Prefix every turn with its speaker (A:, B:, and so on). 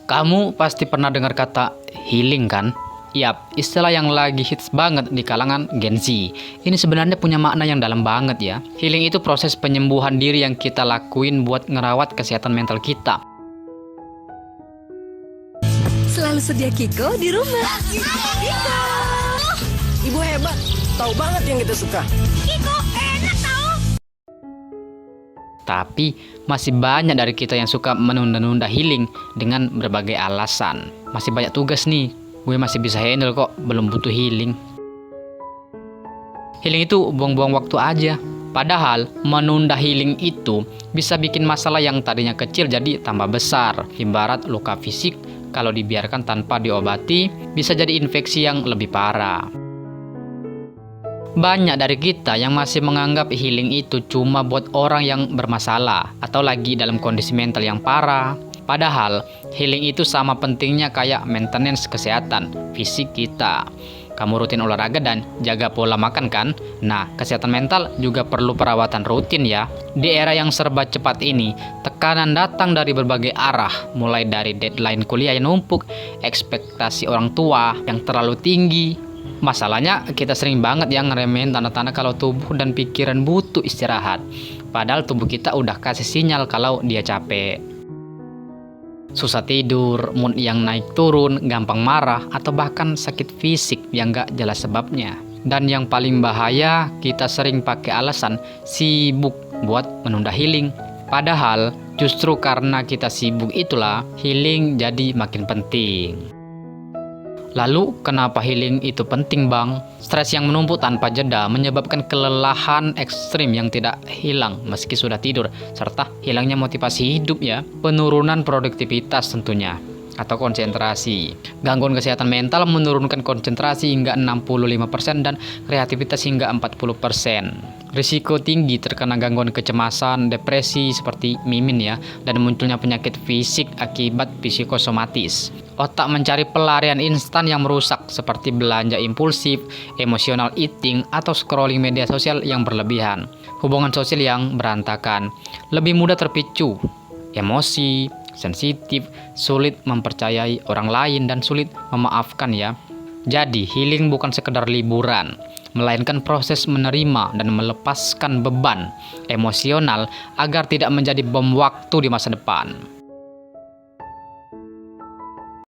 A: Kamu pasti pernah dengar kata healing kan? Yap, istilah yang lagi hits banget di kalangan Gen Z. Ini sebenarnya punya makna yang dalam banget ya. Healing itu proses penyembuhan diri yang kita lakuin buat ngerawat kesehatan mental kita.
B: Selalu sedia Kiko di rumah. Kiko!
C: Ibu hebat, tahu banget yang kita suka.
B: Kiko enak tahu.
A: Tapi masih banyak dari kita yang suka menunda-nunda healing dengan berbagai alasan. Masih banyak tugas nih, gue masih bisa handle kok, belum butuh healing. Healing itu buang-buang waktu aja. Padahal menunda healing itu bisa bikin masalah yang tadinya kecil jadi tambah besar. Ibarat luka fisik, kalau dibiarkan tanpa diobati, bisa jadi infeksi yang lebih parah. Banyak dari kita yang masih menganggap healing itu cuma buat orang yang bermasalah atau lagi dalam kondisi mental yang parah. Padahal healing itu sama pentingnya kayak maintenance kesehatan fisik kita. Kamu rutin olahraga dan jaga pola makan kan? Nah, kesehatan mental juga perlu perawatan rutin ya. Di era yang serba cepat ini, tekanan datang dari berbagai arah, mulai dari deadline kuliah yang numpuk, ekspektasi orang tua yang terlalu tinggi. Masalahnya kita sering banget yang ngeremehin tanda-tanda kalau tubuh dan pikiran butuh istirahat. Padahal tubuh kita udah kasih sinyal kalau dia capek. Susah tidur, mood yang naik turun, gampang marah, atau bahkan sakit fisik yang gak jelas sebabnya. Dan yang paling bahaya, kita sering pakai alasan sibuk buat menunda healing. Padahal justru karena kita sibuk itulah healing jadi makin penting. Lalu, kenapa healing itu penting bang? Stres yang menumpuk tanpa jeda menyebabkan kelelahan ekstrim yang tidak hilang meski sudah tidur, serta hilangnya motivasi hidup ya. Penurunan produktivitas tentunya, atau konsentrasi. Gangguan kesehatan mental menurunkan konsentrasi hingga 65% dan kreativitas hingga 40%. Risiko tinggi terkena gangguan kecemasan, depresi seperti mimin ya, dan munculnya penyakit fisik akibat psikosomatis. Otak mencari pelarian instan yang merusak seperti belanja impulsif, emotional eating, atau scrolling media sosial yang berlebihan. Hubungan sosial yang berantakan, lebih mudah terpicu emosi, sensitif, sulit mempercayai orang lain, dan sulit memaafkan ya. Jadi healing bukan sekedar liburan, melainkan proses menerima dan melepaskan beban emosional agar tidak menjadi bom waktu di masa depan.